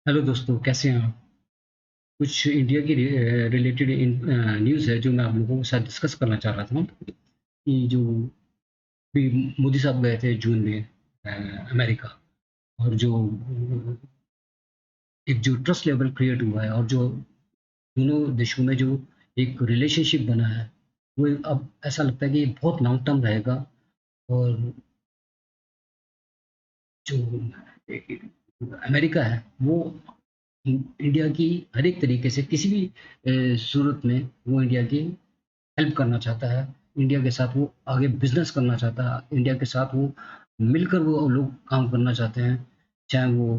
Hello दोस्तों, कैसे हैं आप? कुछ इंडिया की रिलेटेड न्यूज़ है जो मैं आप लोगों के साथ डिस्कस करना चाह रहा था कि जो भी मोदी साहब गए थे जून में अमेरिका। और जो एक जो ट्रस्ट लेवल क्रिएट हुआ है और जो दोनों देशों में जो एक रिलेशनशिप बना है, वो अब ऐसा लगता है कि ये बहुत लॉन्ग टर्म रहेगा। और जो अमेरिका है वो इंडिया की हर एक तरीके से किसी भी सूरत में वो इंडिया की हेल्प करना चाहता है। इंडिया के साथ वो आगे बिजनेस करना चाहता है, इंडिया के साथ वो मिलकर वो लोग काम करना चाहते हैं। चाहे वो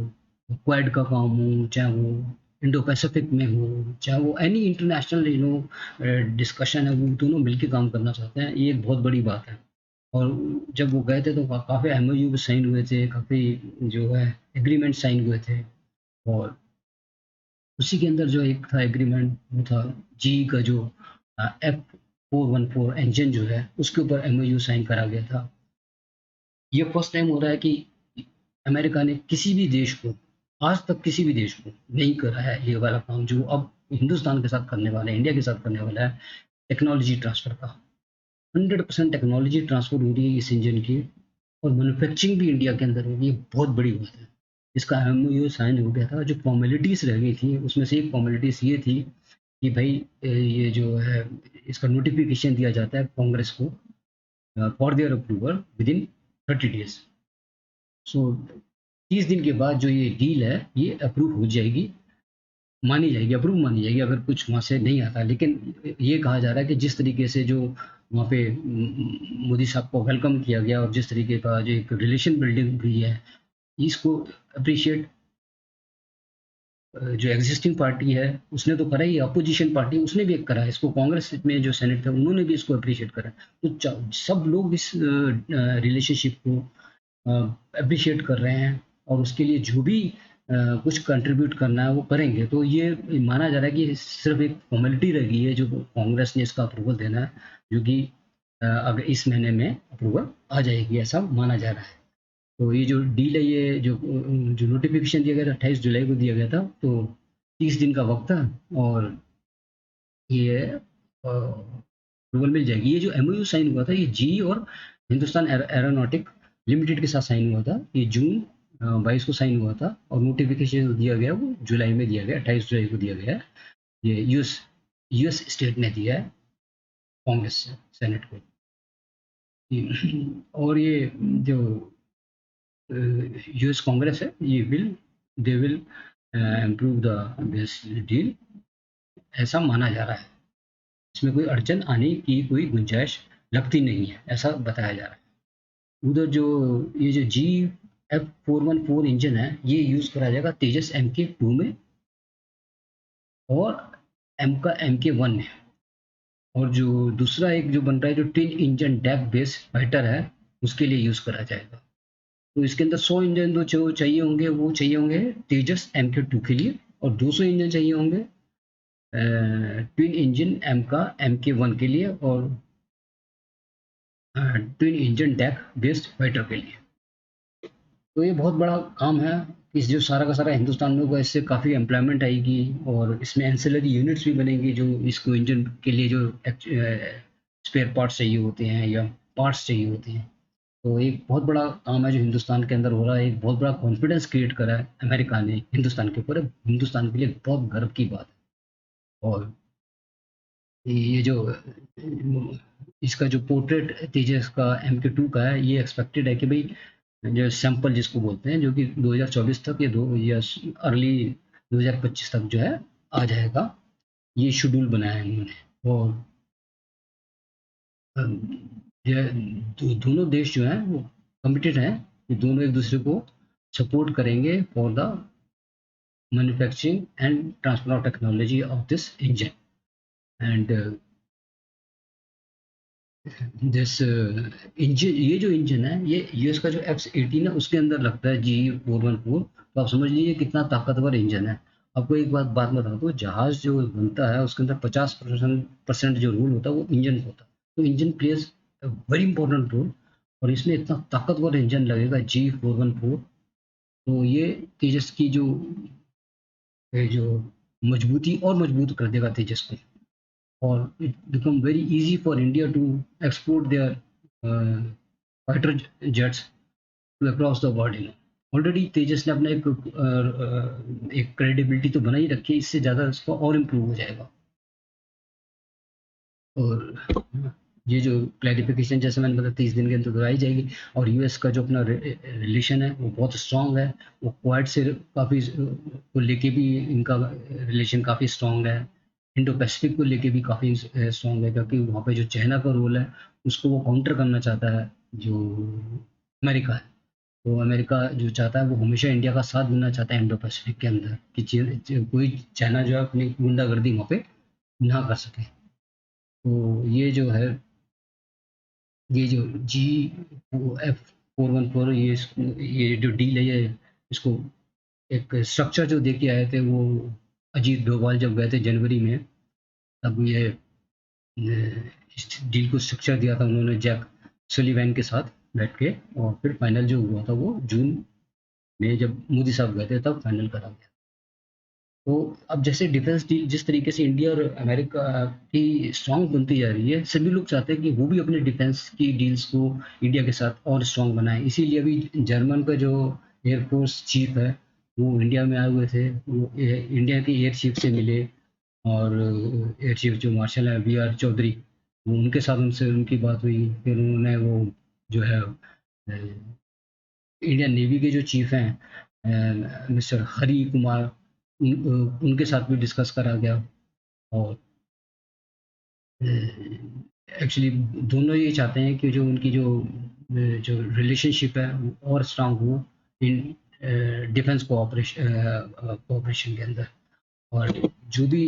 क्वाड का काम हो, चाहे वो इंडो पैसिफिक में हो, चाहे वो एनी इंटरनेशनल डिस्कशन है, वो दोनों मिलकर काम करना चाहते हैं। ये एक बहुत बड़ी बात है। और जब वो गए थे तो काफ़ी एमओयू भी साइन हुए थे, काफ़ी जो है एग्रीमेंट साइन हुए थे। और उसी के अंदर जो एक था एग्रीमेंट, वो था जी का जो F414 इंजन जो है उसके ऊपर एमओयू साइन करा गया था। ये फर्स्ट टाइम हो रहा है कि अमेरिका ने किसी भी देश को, आज तक किसी भी देश को नहीं करा है ये वाला काम जो अब हिंदुस्तान के साथ करने वाला है, इंडिया के साथ करने वाला है, टेक्नोलॉजी ट्रांसफर का। 100% टेक्नोलॉजी ट्रांसफर हो रही है इस इंजन की। और मैन्युफैक्चरिंग भी इंडिया के अंदर होगी, ये बहुत बड़ी बात है। इसका एमओयू साइन हो गया था। जो फॉर्मेलिटीज रह गई थी उसमें से एक फॉर्मेलिटीज ये थी कि भाई ये जो है इसका नोटिफिकेशन दिया जाता है कांग्रेस को for their approval within 30 days. So 30 दिन के बाद जो ये डील है ये अप्रूव हो जाएगी, मानी जाएगी, अप्रूव मानी जाएगी अगर कुछ वहाँ से नहीं आता। लेकिन ये कहा जा रहा है कि जिस तरीके से जो वहाँ पे मोदी साहब को वेलकम किया गया और जिस तरीके का जो एक रिलेशन बिल्डिंग हुई है, इसको अप्रिशिएट जो एग्जिस्टिंग पार्टी है उसने तो करा ही, अपोजिशन पार्टी उसने भी एक करा है इसको, कांग्रेस में जो सेनेट थे उन्होंने भी इसको अप्रिशिएट करा। तो सब लोग इस रिलेशनशिप को अप्रिशिएट कर रहे हैं। और उसके लिए जो भी कुछ कंट्रीब्यूट करना है वो करेंगे। तो ये माना जा रहा है कि सिर्फ एक फॉर्मेलिटी रह गई है जो कांग्रेस ने इसका अप्रूवल देना है, जो कि अगर इस महीने में अप्रूवल आ जाएगी ऐसा माना जा रहा है। तो ये जो डील है, ये जो नोटिफिकेशन दिया गया था 28 जुलाई को दिया गया था, तो 30 दिन का वक्त था। और ये अप्रूवल मिल जाएगी। ये जो एमओयू साइन हुआ था ये जी और हिंदुस्तान एरोनॉटिक लिमिटेड के साथ साइन हुआ था। ये जून 22 को साइन हुआ था और नोटिफिकेशन दिया गया वो जुलाई में दिया गया, 28 जुलाई को दिया गया है। ये यूएस यूएस स्टेट ने दिया है कांग्रेस से सेनेट को। और ये जो यूएस कांग्रेस है ये will they will improve the this deal, ऐसा माना जा रहा है। इसमें कोई अड़चन आने की कोई गुंजाइश लगती नहीं है, ऐसा बताया जा रहा है। उधर जो ये जो GF414 इंजन है ये यूज करा जाएगा तेजस MK2 में और एम का MK1 में। और जो दूसरा एक जो बन रहा है जो twin engine deck base fighter है उसके लिए यूज करा जाएगा। तो इसके अंदर 100 इंजन जो चाहिए होंगे वो चाहिए होंगे तेजस MK2 के लिए, और 200 इंजन चाहिए होंगे ट्विन इंजन एम का MK1 के लिए, और twin engine deck based fighter के लिए। तो ये बहुत बड़ा काम है। इस जो सारा का सारा हिंदुस्तान में होगा, इससे काफ़ी एम्प्लॉयमेंट आएगी और इसमें एंसिलरी यूनिट्स भी बनेंगी जो इसको इंजन के लिए जो स्पेयर पार्ट्स चाहिए होते हैं या पार्ट्स चाहिए होते हैं। तो एक बहुत बड़ा काम है जो हिंदुस्तान के अंदर हो रहा है। एक बहुत बड़ा कॉन्फिडेंस क्रिएट करा है अमेरिका ने हिंदुस्तान के ऊपर। हिंदुस्तान के लिए बहुत गर्व की बात है। और ये जो इसका जो पोर्ट्रेट तेजस का MK2 का है, ये एक्सपेक्टेड है कि भाई जो सैंपल जिसको बोलते हैं जो कि 2024 तक या दो या अर्ली 2025 तक जो है आ जाएगा। ये शेड्यूल बनाया है इन्होंने। और ये दोनों देश जो हैं वो कमिटेड हैं कि दोनों एक दूसरे को सपोर्ट करेंगे for the manufacturing and transfer of technology of this engine. And this engine, ये जो इंजन है ये यूएस का जो X18 है उसके अंदर लगता है GE414। तो आप समझ लीजिए कितना ताकतवर इंजन है। आपको एक बात बात बता दूं, जहाज जो बनता है उसके अंदर 50% जो रोल होता है वो इंजन का होता है। तो engine plays very important role. और इसमें इतना ताकतवर इंजन लगेगा G414। तो ये तेजस की जो ये जो मजबूती और मजबूत कर देगा तेजस को, और it become very easy for India to export their fighter jets to across the world. Already Tejas ने अपना एक क्रेडिबिलिटी तो बना ही रखी है, इससे ज़्यादा उसका और इम्प्रूव हो जाएगा। और ये जो क्लैरिफिकेशन जैसे मैंने बताया 30 दिन के अंदर कराई जाएगी। और यूएस का जो अपना रिलेशन है वो बहुत स्ट्रांग है। वो क्वाड से काफ़ी को लेके भी इनका रिलेशन काफ़ी स्ट्रांग है। इंडो पैसिफिक को लेके भी काफ़ी स्ट्रांग है, क्योंकि वहाँ पे जो चाइना का रोल है उसको वो काउंटर करना चाहता है जो अमेरिका है। तो अमेरिका जो चाहता है वो हमेशा इंडिया का साथ देना चाहता है इंडो पैसिफिक के अंदर, कि कोई चाइना जो है अपनी गुंडागर्दी वहाँ पे ना कर सके। तो ये जो जी एफ 414, ये जो डील है, ये इसको एक स्ट्रक्चर जो दे के आए थे वो अजीत डोभाल जब गए थे जनवरी में, तब ये इस डील को स्ट्रक्चर दिया था उन्होंने जैक सुलिवैन के साथ बैठ के। और फिर फाइनल जो हुआ था वो जून में जब मोदी साहब गए थे तब फाइनल करा गया। तो अब जैसे डिफेंस डील जिस तरीके से इंडिया और अमेरिका की स्ट्रांग बनती जा रही है, सभी लोग चाहते हैं कि वो भी अपने डिफेंस की डील्स को इंडिया के साथ और स्ट्रांग बनाए। इसीलिए अभी जर्मन का जो एयरफोर्स चीफ है वो इंडिया में आए हुए थे, वो इंडिया के एयर चीफ से मिले। और एयर चीफ जो मार्शल है बी आर चौधरी, वो उनके साथ उनसे उनकी बात हुई। फिर उन्होंने वो जो है इंडियन नेवी के जो चीफ हैं मिस्टर हरी कुमार, उनके साथ भी डिस्कस करा गया। और एक्चुअली दोनों ये चाहते हैं कि जो उनकी जो रिलेशनशिप है वो और स्ट्रांग हो इन डिफेंस कोऑपरेशन के अंदर। और जो भी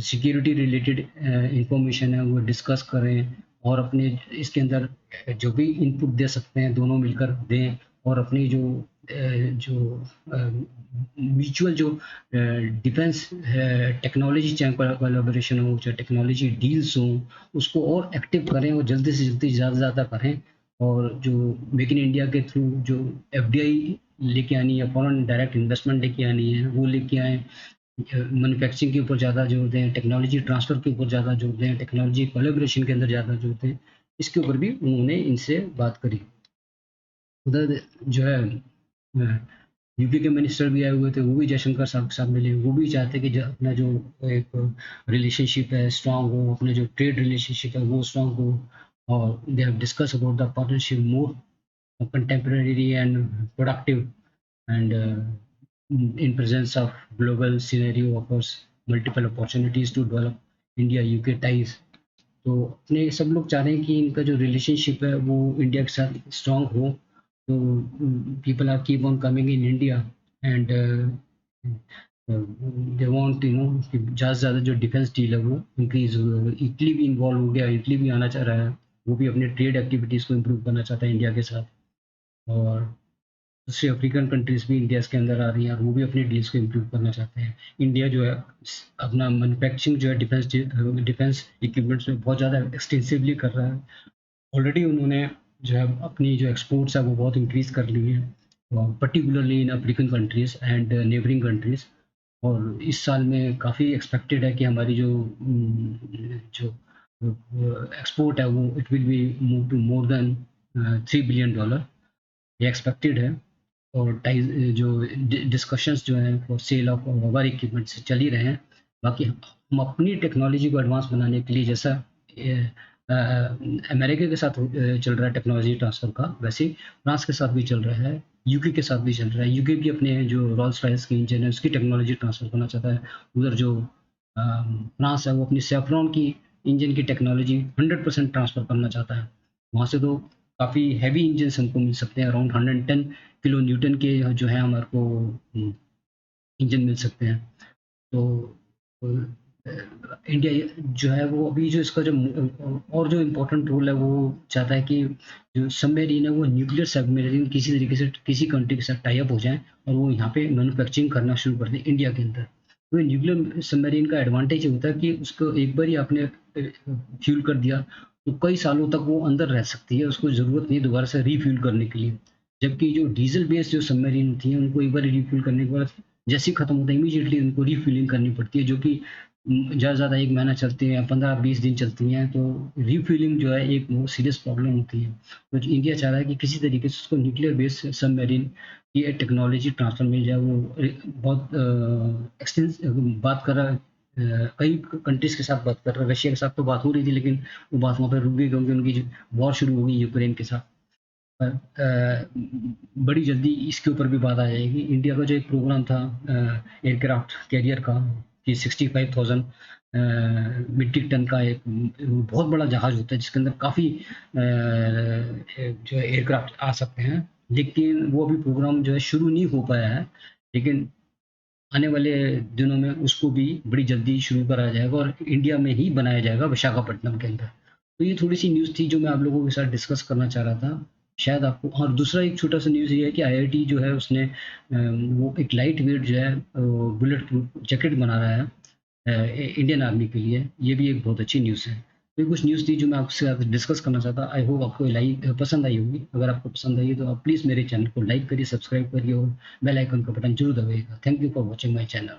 सिक्योरिटी रिलेटेड इंफॉर्मेशन है वो डिस्कस करें, और अपने इसके अंदर जो भी इनपुट दे सकते हैं दोनों मिलकर दें। और अपनी जो म्यूचुअल जो डिफेंस टेक्नोलॉजी चाहे कोलैबोरेशन हो चाहे टेक्नोलॉजी डील्स हों, उसको और एक्टिव करें और जल्दी से जल्दी ज़्यादा से ज़्यादा करें। और जो मेक इन इंडिया के थ्रू जो एफडीआई लेके आनी है, फॉरेन डायरेक्ट इन्वेस्टमेंट लेके आनी है, वो लेके आएँ। मैन्युफैक्चरिंग के ऊपर ज़्यादा जोर दें, टेक्नोलॉजी ट्रांसफ़र के ऊपर ज़्यादा जोर दें, टेक्नोलॉजी कोलैबोरेशन के अंदर ज़्यादा जोर दें। इसके ऊपर भी उन्होंने इनसे बात करी। उधर जो है यूपी के मिनिस्टर भी आए हुए थे, वो भी जयशंकर साहब के साथ मिले। वो भी चाहते कि अपना जो एक रिलेशनशिप है स्ट्रांग हो, अपना जो ट्रेड रिलेशनशिप है वो स्ट्रांग हो। और they have discuss about the partnership more contemporary and productive, and in presence of global scenario offers multiple opportunities to develop India UK ties। तो अपने सब लोग चाह रहे हैं कि इनका जो रिलेशनशिप है वो इंडिया के साथ स्ट्रांग हो। तो people are keep on coming in India and they want कि ज़्यादा से ज़्यादा जो डिफेंस डील है वो इंक्रीज हो। इटली भी इन्वॉल्व हो गया, इटली भी आना चाह रहा है। वो भी अपने ट्रेड एक्टिविटीज़ को इम्प्रूव करना चाहता है इंडिया के साथ। और दूसरी अफ्रीकन कंट्रीज भी इंडिया के अंदर आ रही हैं और वो भी अपनी डील्स को इम्प्रूव करना चाहते हैं। इंडिया जो है अपना मैन्युफैक्चरिंग जो है डिफेंस इक्विपमेंट्स में बहुत ज़्यादा एक्सटेंसिवली कर रहा है। ऑलरेडी उन्होंने जो है अपनी जो एक्सपोर्ट्स है वो बहुत इंक्रीज कर ली है, particularly in African countries and neighbouring countries. और इस साल में काफ़ी एक्सपेक्टेड है कि हमारी जो एक्सपोर्ट है वो it will be move to more than $3 billion, ये एक्सपेक्टेड है। और जो डिस्कशंस जो हैं for sale of mobile equipment से चल ही रहे हैं। बाकी हम अपनी टेक्नोलॉजी को एडवांस बनाने के लिए जैसा अमेरिका के साथ चल रहा है टेक्नोलॉजी ट्रांसफ़र का, वैसे ही फ्रांस के साथ भी चल रहा है, यूके के साथ भी चल रहा है। यूके भी अपने जो रोल्स रॉयस के इंजन है उसकी टेक्नोलॉजी ट्रांसफ़र करना चाहता है। उधर जो फ्रांस है वो अपनी सेफ्रॉन की इंजन की टेक्नोलॉजी 100% ट्रांसफ़र करना चाहता है। वहाँ से तो काफ़ी हैवी इंजन हमको मिल सकते हैं, अराउंड 110 किलो न्यूटन के जो है हमारे को इंजन मिल सकते हैं। तो इंडिया जो है वो अभी जो इसका जो और जो इम्पोर्टेंट रोल है वो चाहता है कि जो सबमरीन है वो न्यूक्लियर सबमरीन किसी तरीके से किसी कंट्री के साथ टाई अप हो जाए और वो यहाँ पे मैन्युफैक्चरिंग करना शुरू कर दें इंडिया के अंदर। तो न्यूक्लियर सबमरीन का एडवांटेज ये होता है कि उसको एक बार ही आपने फ्यूल कर दिया तो कई सालों तक वो अंदर रह सकती है, उसको ज़रूरत नहीं दोबारा से रीफ्यूल करने के लिए। जबकि जो डीजल बेस्ड जो सबमरीन होती हैं उनको एक बार रिफ्यूल करने के बाद जैसे ही खत्म होता है इमीडिएटली उनको रिफिलिंग करनी पड़ती है, जो कि ज़्यादा से ज़्यादा 1 महीना चलती है या 15-20 दिन चलती हैं, तो रिफिलिंग जो है एक वो सीरियस प्रॉब्लम होती है। तो जो इंडिया चाह रहा है कि किसी तरीके से उसको न्यूक्लियर बेस्ड सबमरीन की टेक्नोलॉजी ट्रांसफर मिल जाए। वो बहुत बात कर रहा है, कई कंट्रीज़ के साथ बात कर रहा है। रशिया के साथ तो बात हो रही थी, लेकिन वो बात वहाँ पे रुक गई क्योंकि उनकी जो वॉर शुरू हो गई यूक्रेन के साथ। पर बड़ी जल्दी इसके ऊपर भी बात आ जाएगी। इंडिया का जो एक प्रोग्राम था एयरक्राफ्ट कैरियर का, कि 65,000 मीट्रिक टन का एक बहुत बड़ा जहाज होता है जिसके अंदर काफ़ी जो है एयरक्राफ्ट आ सकते हैं, लेकिन वो अभी प्रोग्राम जो है शुरू नहीं हो पाया है। लेकिन आने वाले दिनों में उसको भी बड़ी जल्दी शुरू करा जाएगा और इंडिया में ही बनाया जाएगा, विशाखापट्टनम के अंदर। तो ये थोड़ी सी न्यूज़ थी जो मैं आप लोगों के साथ डिस्कस करना चाह रहा था। शायद आपको, और दूसरा एक छोटा सा न्यूज़ ये है कि आईआईटी जो है उसने वो एक लाइट वेट जो है बुलेट प्रूफ जैकेट बना रहा है इंडियन आर्मी के लिए। ये भी एक बहुत अच्छी न्यूज़ है। तो ये कुछ न्यूज़ थी जो मैं आपसे साथ डिस्कस करना चाहता। आई होप आपको लाइक पसंद आई होगी। अगर आपको पसंद आई है तो आप प्लीज़ मेरे चैनल को लाइक करिए, सब्सक्राइब करिए और बेल आइकन का बटन जरूर दबाइएगा। Thank you for watching my channel.